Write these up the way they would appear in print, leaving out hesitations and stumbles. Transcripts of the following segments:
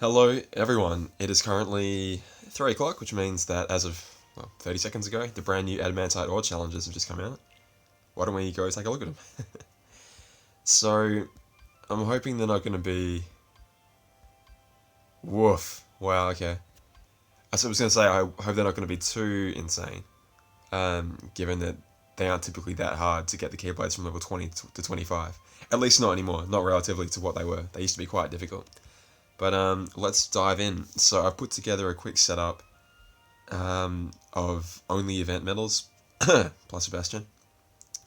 Hello everyone, it is currently 3 o'clock, which means that as of 30 seconds ago, the brand new Adamantite ore challenges have just come out. Why don't we go take a look at them? So, I'm hoping they're not going to be... Woof. Wow, okay. I was going to say, I hope they're not going to be too insane, given that they aren't typically that hard to get the keyblades from level 20 to 25. At least not anymore, not relatively to what they were. They used to be quite difficult. But let's dive in. So I've put together a quick setup of only event medals, plus Sebastian.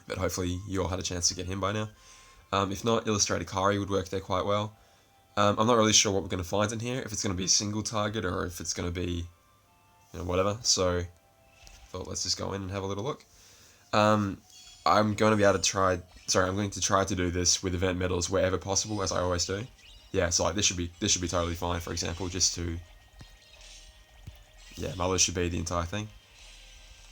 But hopefully you all had a chance to get him by now. If not, Illustrated Kari would work there quite well. I'm not really sure what we're going to find in here, if it's going to be a single target or if it's going to be, whatever. So thought let's just go in and have a little look. I'm going to be able to try... Sorry, I'm going to try to do this with event medals wherever possible, as I always do. Yeah, so like this should be totally fine. For example, just to Muller should be the entire thing.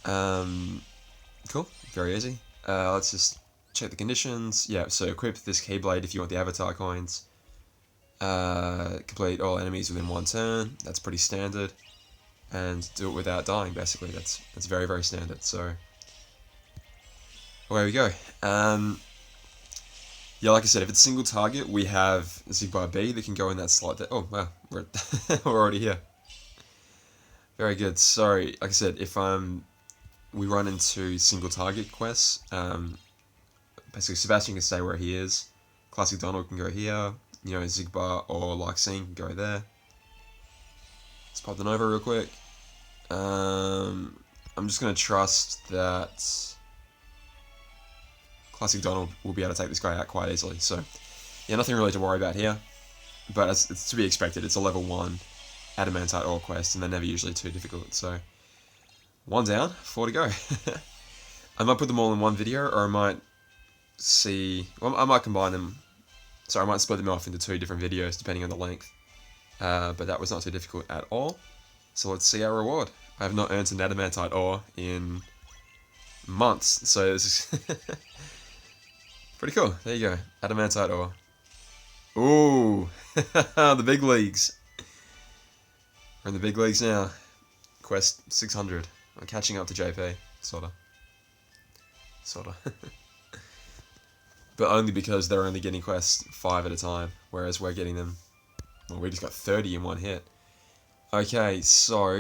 Cool, very easy. Let's just check the conditions. Yeah, so equip this keyblade if you want the avatar coins. Complete all enemies within one turn. That's pretty standard, and do it without dying. Basically, that's very very standard. So away we go. Yeah, like I said, if it's single target, we have Zigbar B that can go in that slot there. Oh, wow, we're already here. Very good. So, like I said, if we run into single target quests, basically Sebastian can stay where he is. Classic Donald can go here. Zigbar or Lyxine can go there. Let's pop them over real quick. I'm just going to trust that Classic Donald will be able to take this guy out quite easily. So, yeah, nothing really to worry about here. But it's to be expected. It's a level 1 Adamantite ore quest, and they're never usually too difficult. So, 1 down, 4 to go. I might put them all in one video, or I might I might combine them. So I might split them off into 2 different videos, depending on the length. But that was not too difficult at all. So let's see our reward. I have not earned an Adamantite ore in months, so this is... pretty cool. There you go. Adamantite ore. Ooh, the big leagues. We're in the big leagues now. Quest 600. I'm catching up to JP, sorta. But only because they're only getting quests 5 at a time, whereas we're getting them... Well, we just got 30 in one hit. Okay, so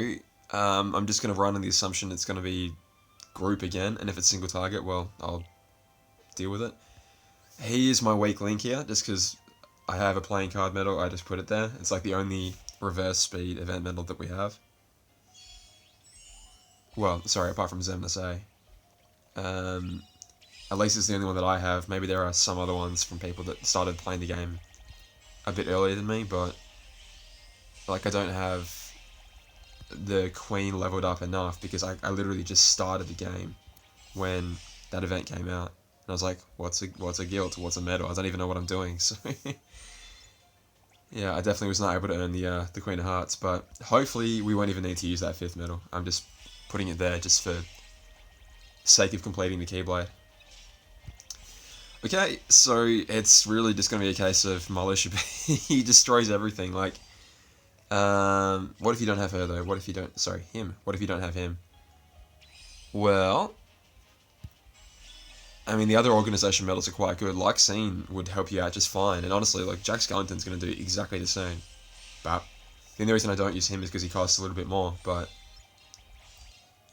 I'm just going to run on the assumption it's going to be group again, and if it's single target, well, I'll deal with it. He is my weak link here, just because I have a playing card medal, I just put it there. It's like the only reverse speed event medal that we have. Well, sorry, apart from Zemnis A. At least it's the only one that I have. Maybe there are some other ones from people that started playing the game a bit earlier than me, but like I don't have the Queen leveled up enough because I literally just started the game when that event came out. And I was like, what's a guild? What's a medal? I don't even know what I'm doing. So yeah, I definitely was not able to earn the Queen of Hearts, but hopefully we won't even need to use that 5th medal. I'm just putting it there just for sake of completing the Keyblade. Okay, so it's really just going to be a case of Malusha. He destroys everything. Like, what if you don't have her though? What if you don't? Sorry, him. What if you don't have him? Well, I mean, the other organization medals are quite good. Lyxine would help you out just fine. And honestly, like, Jack Skellington's going to do exactly the same. But the only reason I don't use him is because he costs a little bit more. But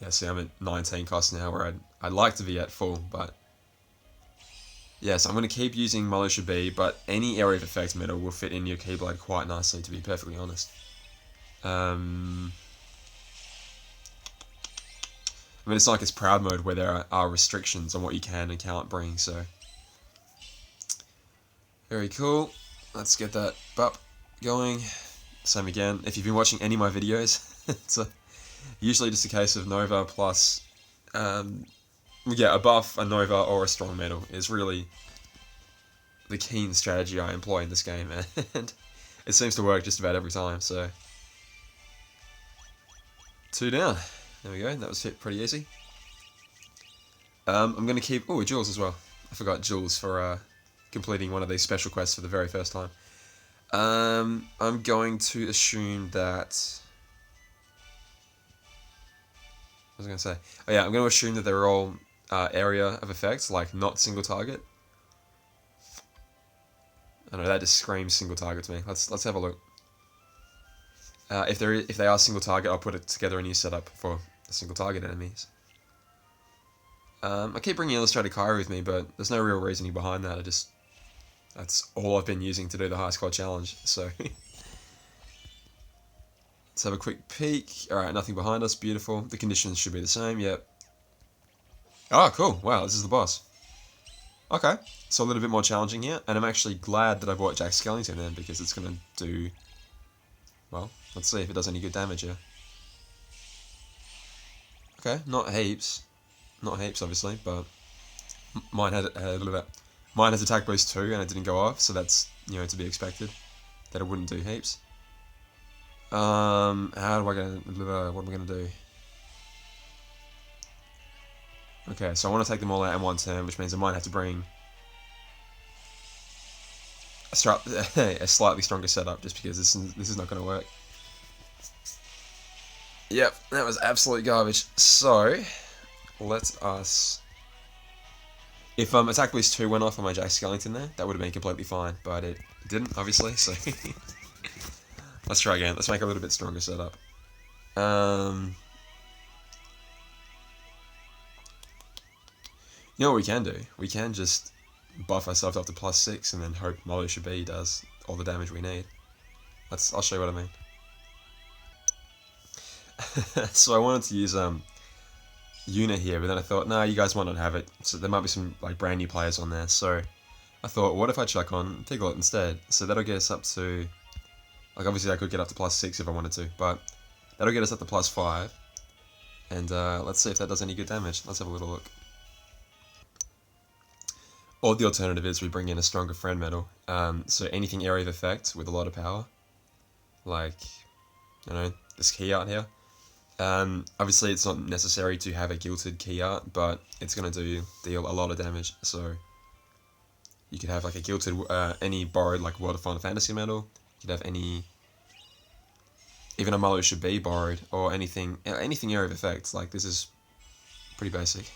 yeah, see, I'm at 19 cost now, where I'd like to be at full. But yeah, so I'm going to keep using Malusha B, but any area of effect medal will fit in your Keyblade quite nicely, to be perfectly honest. I mean, it's like it's Proud Mode where there are restrictions on what you can and can't bring, so... Very cool. Let's get that bup going. Same again. If you've been watching any of my videos, it's usually just a case of Nova plus... a buff, a Nova, or a strong medal is really the keen strategy I employ in this game, and it seems to work just about every time, so... 2 down. There we go, that was pretty easy. I'm going to keep... Oh, Jules as well. I forgot Jules for completing one of these special quests for the very first time. I'm going to assume that... What was I going to say? Oh yeah, I'm going to assume that they're all area of effects, like not single target. I don't know, that just screams single target to me. Let's have a look. If they are single target, I'll put it together a new setup for the single target enemies. I keep bringing Illustrated Kyrie with me, but there's no real reasoning behind that. That's all I've been using to do the high score challenge. So let's have a quick peek. All right, nothing behind us. Beautiful. The conditions should be the same. Yep. Oh, cool. Wow, this is the boss. Okay, so a little bit more challenging here, and I'm actually glad that I bought Jack Skellington in, because it's going to do... Well, let's see if it does any good damage here. Okay, not heaps. Not heaps, obviously, but mine has attack boost 2, and it didn't go off, so that's, you know, to be expected, that it wouldn't do heaps. What am I gonna do? Okay, so I want to take them all out in one turn, which means I might have to bring a slightly stronger setup, just because this is not going to work. Yep, that was absolute garbage. So, let us... If attack boost 2 went off on my Jack Skellington there, that would have been completely fine, but it didn't, obviously, so... Let's try again. Let's make a little bit stronger setup. You know what we can do? We can just buff ourselves up to +6 and then hope Militia B does all the damage we need. I'll show you what I mean. So I wanted to use Unit here, but then I thought, no, you guys might not have it. So there might be some like brand new players on there. So I thought, what if I chuck on Piglet instead? So that'll get us up to, like, obviously I could get up to +6 if I wanted to, but that'll get us up to +5. And let's see if that does any good damage. Let's have a little look. Or the alternative is we bring in a stronger friend medal. So anything area of effect with a lot of power, like, I don't know, this key art here. Obviously it's not necessary to have a gilted key art, but it's going to deal a lot of damage. So you could have like a gilted, any borrowed like World of Final Fantasy medal. You could have any, even a Militia B borrowed, or anything area of effect. Like, this is pretty basic.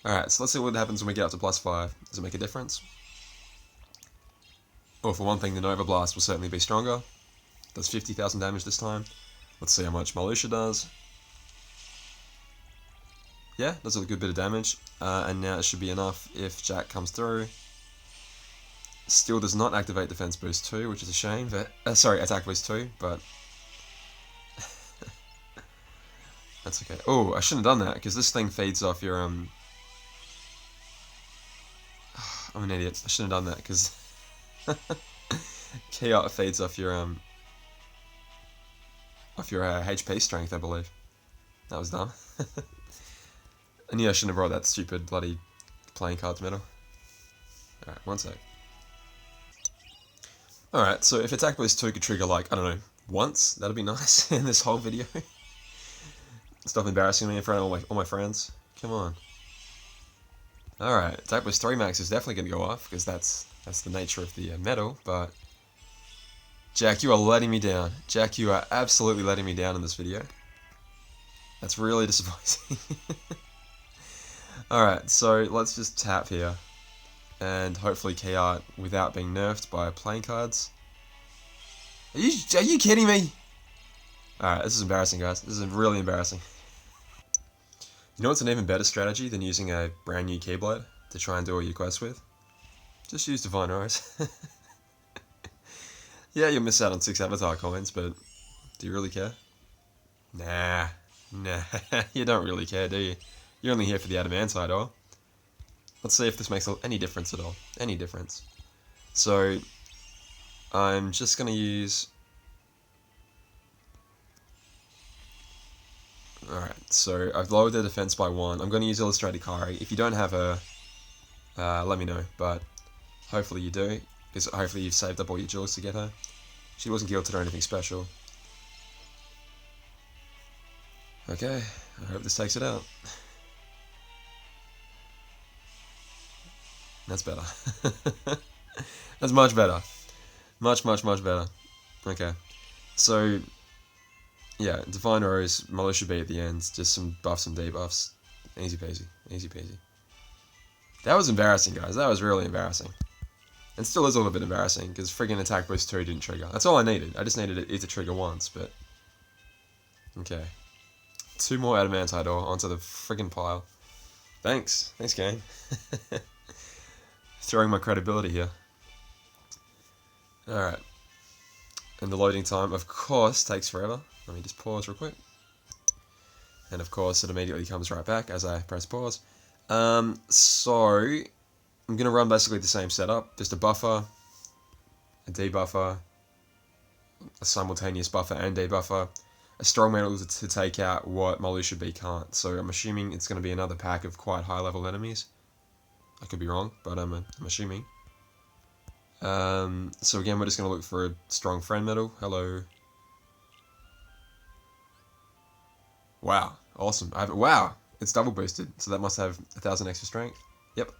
Alright, so let's see what happens when we get up to +5. Does it make a difference? Well, for one thing, the Nova Blast will certainly be stronger. Does 50,000 damage this time. Let's see how much Militia does. Yeah, does a good bit of damage. And now it should be enough if Jack comes through. Still does not activate Defense Boost 2, which is a shame. But, sorry, Attack Boost 2, but... That's okay. Oh, I shouldn't have done that, because this thing feeds off your, I'm an idiot. I shouldn't have done that, because key art feeds off your HP strength, I believe. That was dumb. I knew I shouldn't have brought that stupid bloody playing cards medal. Alright, one sec. Alright, so if attack boost 2 could trigger, like, I don't know, once, that'd be nice in this whole video. Stop embarrassing me in front of all my friends. Come on. Alright, attack boost 3 max is definitely going to go off, because that's the nature of the medal, but... Jack, you are letting me down. Jack, you are absolutely letting me down in this video. That's really disappointing. Alright, so let's just tap here. And hopefully key art without being nerfed by playing cards. Are you kidding me? Alright, this is embarrassing, guys. This is really embarrassing. You know what's an even better strategy than using a brand new keyblade to try and do all your quests with? Just use Divine Rose. Yeah, you'll miss out on 6 avatar coins, but do you really care? Nah, you don't really care, do you? You're only here for the Adamantite, or? Let's see if this makes any difference at all. Any difference. So, I'm just going to use... Alright, so I've lowered the defense by 1. I'm going to use Illustrated Kyrie. If you don't have her, let me know, but hopefully you do, because hopefully you've saved up all your jewels to get her. She wasn't guilted or anything special. Okay, I hope this takes it out. That's better. That's much better. Much better. Okay. So, yeah, Divine Rose, Militia B at the end, just some buffs and debuffs. Easy peasy. Easy peasy. That was embarrassing, guys. That was really embarrassing. And still is a little bit embarrassing, because friggin' Attack Boost 2 didn't trigger. That's all I needed. I just needed it to trigger once, but... Okay. 2 more Adamantite ore onto the friggin' pile. Thanks. Thanks, game. Throwing my credibility here. Alright. And the loading time, of course, takes forever. Let me just pause real quick. And of course, it immediately comes right back as I press pause. So, I'm going to run basically the same setup. Just a buffer, a debuffer, a simultaneous buffer and debuffer, a strong metal to take out what Militia B can't. So I'm assuming it's going to be another pack of quite high level enemies. I could be wrong, but I'm assuming. So again, we're just going to look for a strong friend metal. Hello. Wow, awesome. Wow, it's double boosted, so that must have 1,000 extra strength. Yep.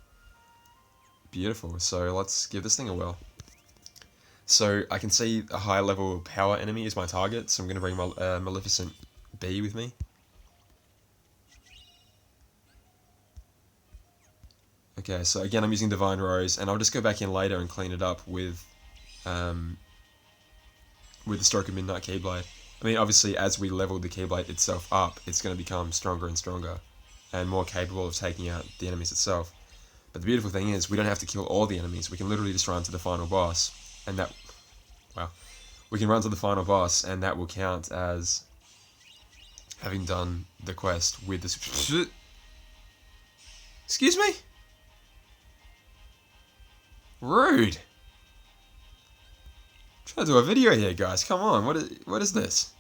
Beautiful. So let's give this thing a whirl. So I can see a high level power enemy is my target, so I'm going to bring my Maleficent B with me. Okay, so again I'm using Divine Rose, and I'll just go back in later and clean it up with the Stroke of Midnight Keyblade. I mean, obviously, as we level the Keyblade itself up, it's going to become stronger and stronger, and more capable of taking out the enemies itself. But the beautiful thing is, we don't have to kill all the enemies. We can literally just run to the final boss, and that... Wow. We can run to the final boss, and that will count as having done the quest with this... Excuse me? Rude! Trying to do a video here, guys. Come on, what is this?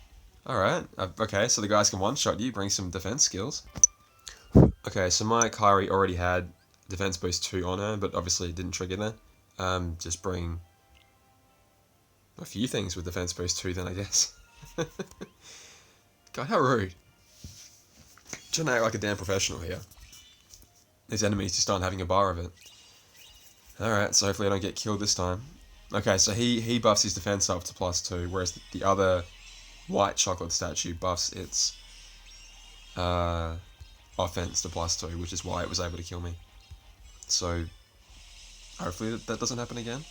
Alright, okay, so the guys can one-shot you, bring some defense skills. Okay, so my Kairi already had defense boost 2 on her, but obviously it didn't trigger that. Just bring a few things with defense boost 2 then, I guess. God, how rude. Trying to act like a damn professional here. These enemies just aren't having a bar of it. Alright, so hopefully I don't get killed this time. Okay, so he buffs his defense up to +2, whereas the other white chocolate statue buffs its offense to +2, which is why it was able to kill me. So, hopefully that doesn't happen again.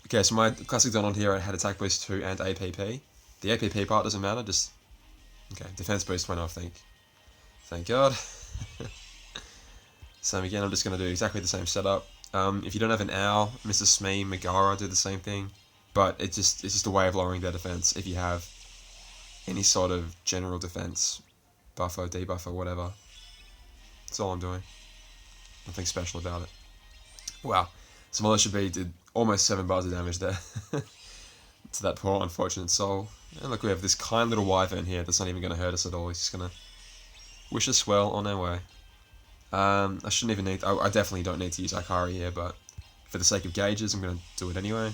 Okay, so my classic Donald here had attack boost 2 and APP. The APP part doesn't matter, just... Okay, defense boost went off, thank God. Same again, I'm just going to do exactly the same setup. If you don't have an owl, Mr. Smee, Megara do the same thing, but it's just a way of lowering their defense if you have any sort of general defense, buffer, debuffer, whatever. That's all I'm doing. Nothing special about it. Wow, so Militia B did almost 7 bars of damage there to that poor unfortunate soul. And look, we have this kind little wyvern here that's not even going to hurt us at all. He's just going to wish us well on our way. I shouldn't even need... I definitely don't need to use Akari here, but for the sake of gauges, I'm going to do it anyway.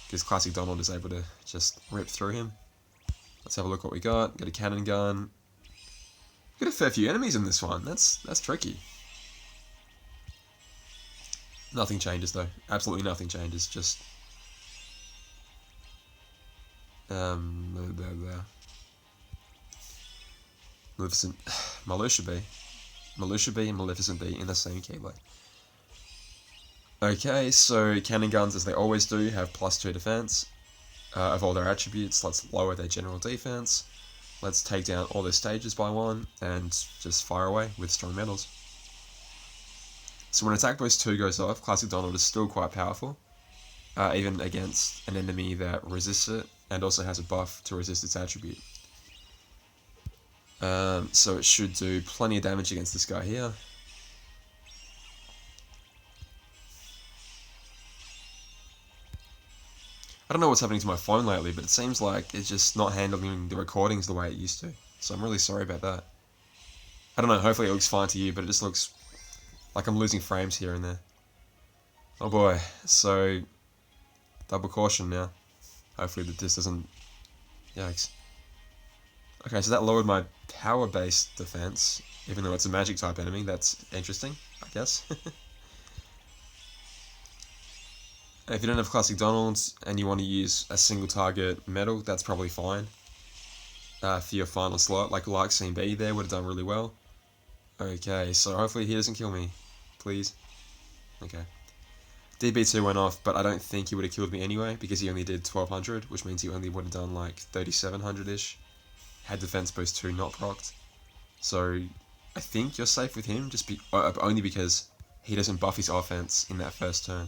Because Classic Donald is able to just rip through him. Let's have a look what we got. Got a cannon gun. Got a fair few enemies in this one. That's tricky. Nothing changes though. Absolutely nothing changes. Just... Maleficent... Militia B. Militia B and Maleficent B in the same keyblade. Okay, so cannon guns, as they always do, have +2 defense of all their attributes. Let's lower their general defense. Let's take down all their stages by 1 and just fire away with strong metals. So when attack boost 2 goes off, Classic Donald is still quite powerful, even against an enemy that resists it and also has a buff to resist its attribute. So it should do plenty of damage against this guy here. I don't know what's happening to my phone lately, but it seems like it's just not handling the recordings the way it used to. So I'm really sorry about that. I don't know, hopefully it looks fine to you, but it just looks like I'm losing frames here and there. Oh boy, so double caution now. Hopefully that this doesn't... Yikes. Okay, so that lowered my power-based defense, even though it's a magic-type enemy. That's interesting, I guess. If you don't have Classic Donald's and you want to use a single target medal, that's probably fine. For your final slot, like Scene B there would have done really well. Okay, so hopefully he doesn't kill me. Please. Okay. DB2 went off, but I don't think he would have killed me anyway, because he only did 1200, which means he only would have done like 3700-ish. Had Defense Boost 2 not procced. So, I think you're safe with him, only because he doesn't buff his offense in that first turn.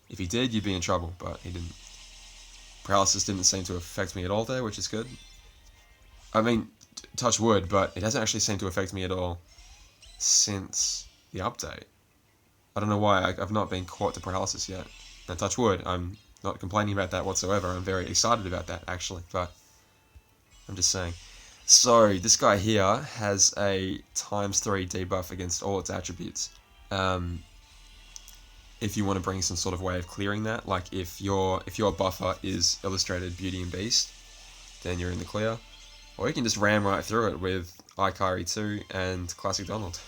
If he did, you'd be in trouble, but he didn't. Paralysis didn't seem to affect me at all there, which is good. I mean, touch wood, but it hasn't actually seemed to affect me at all since the update. I don't know why, I've not been caught to paralysis yet. Now, touch wood, I'm not complaining about that whatsoever. I'm very excited about that, actually, but I'm just saying. So, this guy here has a ×3 debuff against all its attributes. If you want to bring some sort of way of clearing that, like if your buffer is Illustrated Beauty and Beast, then you're in the clear. Or you can just ram right through it with Ikari 2 and Classic Donald.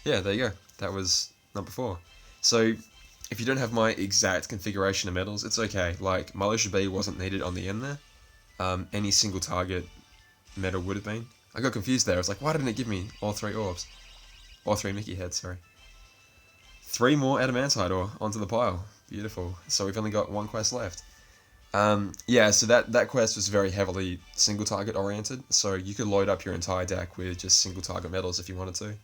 Yeah, there you go. That was number 4. So, if you don't have my exact configuration of medals, it's okay. Like, Militia B wasn't needed on the end there. Any single target medal would have been. I got confused there. I was like, why didn't it give me all 3 orbs? All 3 Mickey heads, sorry. 3 more Adamantite ore onto the pile. Beautiful. So we've only got 1 quest left. Yeah, so that quest was very heavily single target oriented. So you could load up your entire deck with just single target medals if you wanted to.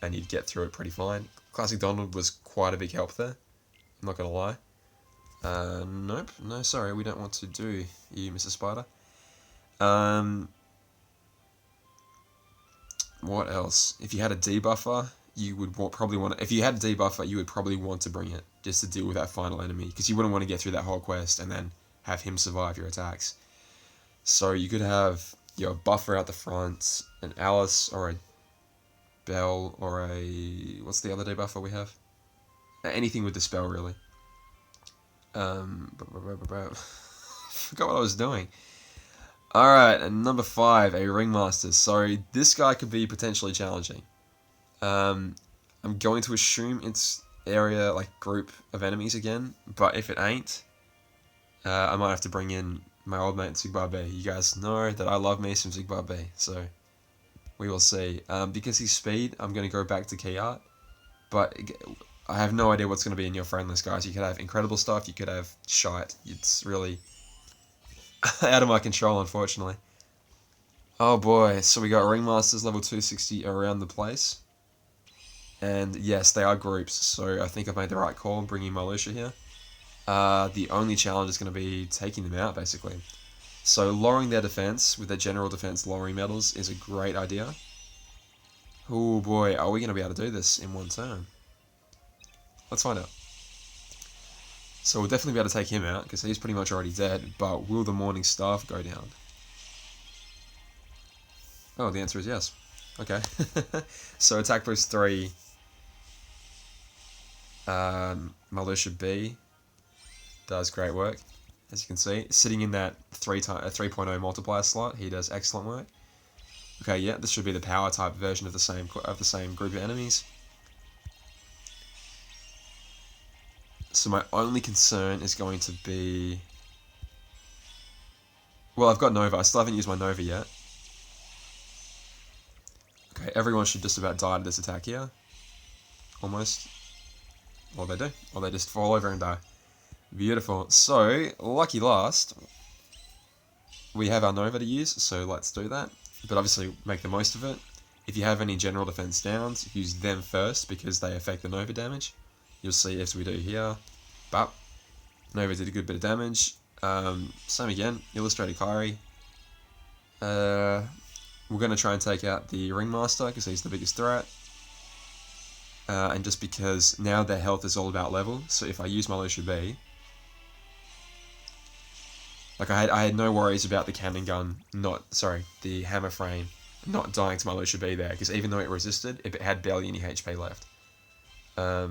And you'd get through it pretty fine. Classic Donald was quite a big help there. I'm not going to lie. Nope. No, sorry. We don't want to do you, Mr. Spider. What else? If you had a debuffer, you would probably want to... If you had a debuffer, you would probably want to bring it just to deal with that final enemy, because you wouldn't want to get through that whole quest and then have him survive your attacks. So you could have your buffer out the front, an Alice or a Bell or a... What's the other debuffer we have? Anything with the spell, really. Forgot what I was doing. Alright, and number 5, a Ringmaster. So this guy could be potentially challenging. I'm going to assume it's area, like, group of enemies again, but if it ain't, I might have to bring in my old mate Zigbar B. You guys know that I love me some Zigbar B, so we will see. Because he's speed, I'm going to go back to key art, but I have no idea what's going to be in your friend list, guys. You could have incredible stuff, you could have shite. It's really out of my control, unfortunately. Oh boy, so we got Ringmasters level 260 around the place. And yes, they are groups, so I think I've made the right call bringing Militia here. The only challenge is going to be taking them out, basically. So lowering their defense with their general defense lowering medals is a great idea. Oh boy, are we going to be able to do this in one turn? Let's find out. So we'll definitely be able to take him out, because he's pretty much already dead, but will the Morning Staff go down? Oh, the answer is yes. Okay. So attack boost 3. Militia B does great work, as you can see. Sitting in that 3.0 multiplier slot, he does excellent work. Okay, yeah, this should be the power type version of the same group of enemies. So my only concern is going to be... Well, I've got Nova. I still haven't used my Nova yet. Okay, everyone should just about die to this attack here. Almost. Or they do. Or they just fall over and die. Beautiful. So, lucky last, we have our Nova to use, so let's do that. But obviously, make the most of it. If you have any general defense downs, use them first, because they affect the Nova damage. You'll see as we do here. But, Nova did a good bit of damage. Same again, Illustrated Kyrie. We're going to try and take out the Ringmaster, because he's the biggest threat. And just because now their health is all about level, so if I use Militia B... Like, I had no worries about the cannon gun, the hammer frame, not dying to Militia B there, because even though it resisted, it had barely any HP left. That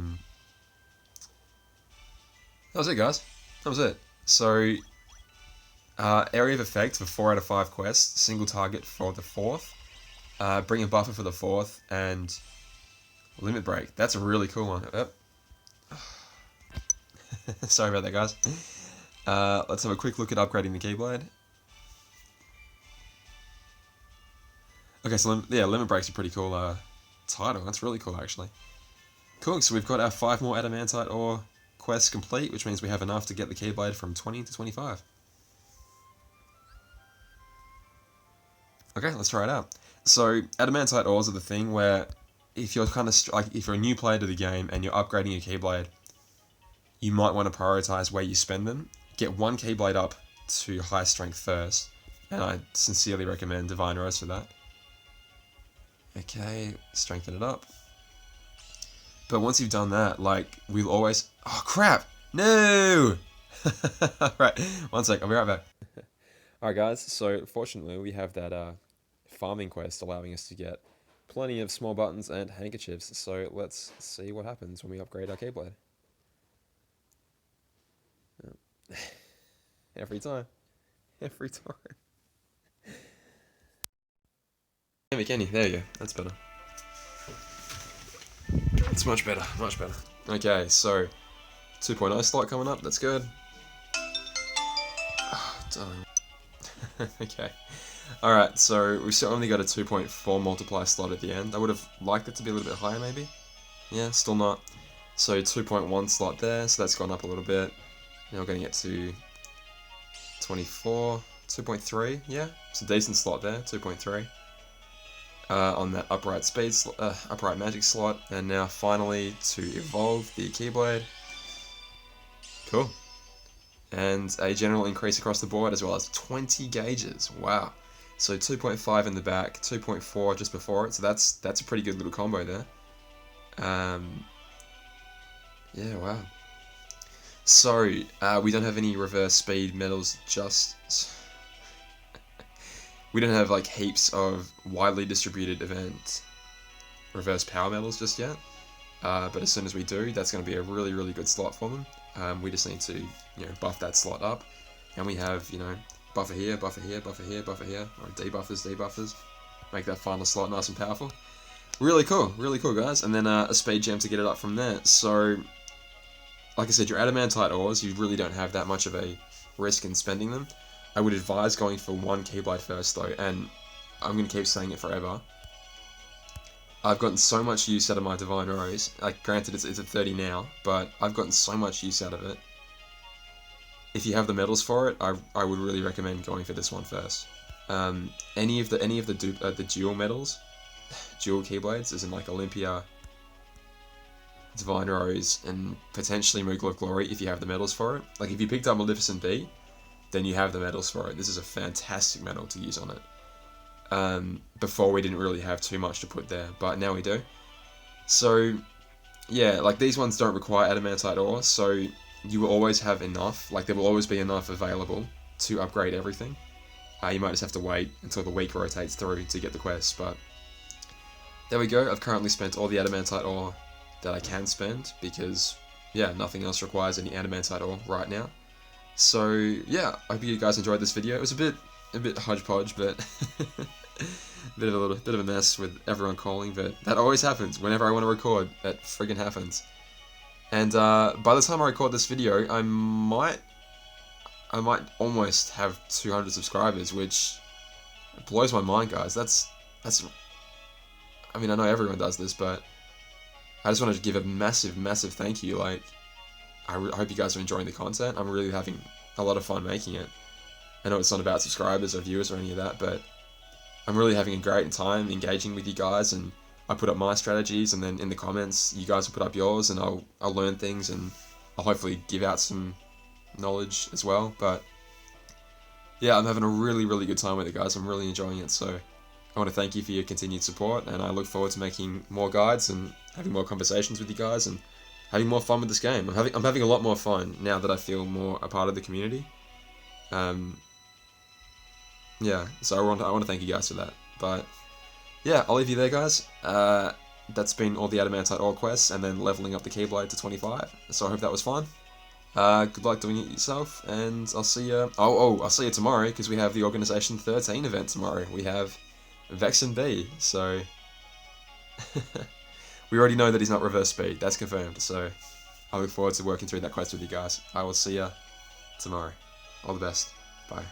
was it, guys. That was it. So, area of effect for 4 out of 5 quests, single target for the 4th, bring a buffer for the 4th, and limit break. That's a really cool one. Yep. Sorry about that, guys. Let's have a quick look at upgrading the keyblade. Okay, so yeah, Limit Break's a pretty cool title. That's really cool, actually. Cool, so we've got our 5 more Adamantite ore quests complete, which means we have enough to get the keyblade from 20 to 25. Okay, let's try it out. So, Adamantite ores are the thing where if you're if you're a new player to the game and you're upgrading your keyblade, you might want to prioritize where you spend them. Get one keyblade up to high strength first, and I sincerely recommend Divine Rose for that. Okay, strengthen it up. But once you've done that, like, we'll always... Oh, crap! No! Alright, one sec, I'll be right back. Alright guys, so fortunately we have that farming quest allowing us to get plenty of small buttons and handkerchiefs, so let's see what happens when we upgrade our keyblade. Every time. Every time. Kenny, there you go, that's better. It's much better, much better. Okay, so 2.0 slot coming up, that's good. Oh, darn. Okay. Alright, so we've still only got a 2.4 multiply slot at the end. I would have liked it to be a little bit higher maybe. Yeah, still not. So 2.1 slot there, so that's gone up a little bit. Now we're going to get to 24, 2.3, yeah. It's a decent slot there, 2.3. On that upright upright magic slot, and now finally to evolve the keyblade. Cool. And a general increase across the board as well as 20 gauges. Wow. So 2.5 in the back, 2.4 just before it. So that's a pretty good little combo there. Yeah, wow. So we don't have any reverse speed medals just. We don't have like heaps of widely distributed event reverse power medals just yet, but as soon as we do, that's going to be a really, really good slot for them. We just need to, buff that slot up, and we have, buffer here, buffer here, buffer here, buffer here, or debuffers, make that final slot nice and powerful. Really cool, guys. And then a speed gem to get it up from there. So, like I said, your Adamantite ores, you really don't have that much of a risk in spending them. I would advise going for one keyblade first though, and I'm going to keep saying it forever. I've gotten so much use out of my Divine Rose. Like, granted it's at 30 now, but I've gotten so much use out of it. If you have the medals for it, I would really recommend going for this one first. Any of the dual medals, dual keyblades, as in like Olympia, Divine Rose, and potentially Moogle of Glory if you have the medals for it. Like if you picked up Maleficent B, then you have the medals for it. This is a fantastic medal to use on it. Before we didn't really have too much to put there, but now we do. So, yeah, like these ones don't require Adamantite ore, so you will always have enough, like there will always be enough available to upgrade everything. You might just have to wait until the week rotates through to get the quest, but there we go. I've currently spent all the Adamantite ore that I can spend, because, yeah, nothing else requires any Adamantite ore right now. So yeah, I hope you guys enjoyed this video. It was a bit hodgepodge, but bit of a mess with everyone calling, but that always happens whenever I want to record. That friggin' happens. And by the time I record this video, I might almost have 200 subscribers, which blows my mind, guys. That's. I mean, I know everyone does this, but I just wanted to give a massive thank you. Like, I hope you guys are enjoying the content. I'm really having a lot of fun making it. I know it's not about subscribers or viewers or any of that, but I'm really having a great time engaging with you guys, and I put up my strategies, and then in the comments, you guys will put up yours, and I'll learn things, and I'll hopefully give out some knowledge as well. But yeah, I'm having a really good time with it, guys. I'm really enjoying it, so I want to thank you for your continued support, and I look forward to making more guides and having more conversations with you guys, and having more fun with this game. I'm having a lot more fun now that I feel more a part of the community. Yeah, so I want to thank you guys for that. But yeah, I'll leave you there, guys. That's been all the Adamantite ore quests, and then leveling up the Keyblade to 25. So I hope that was fun. Good luck doing it yourself, and I'll see you. I'll see you tomorrow, because we have the Organization 13 event tomorrow. We have Vexen B, so we already know that he's not reverse speed. That's confirmed. So I look forward to working through that quest with you guys. I will see ya tomorrow. All the best. Bye.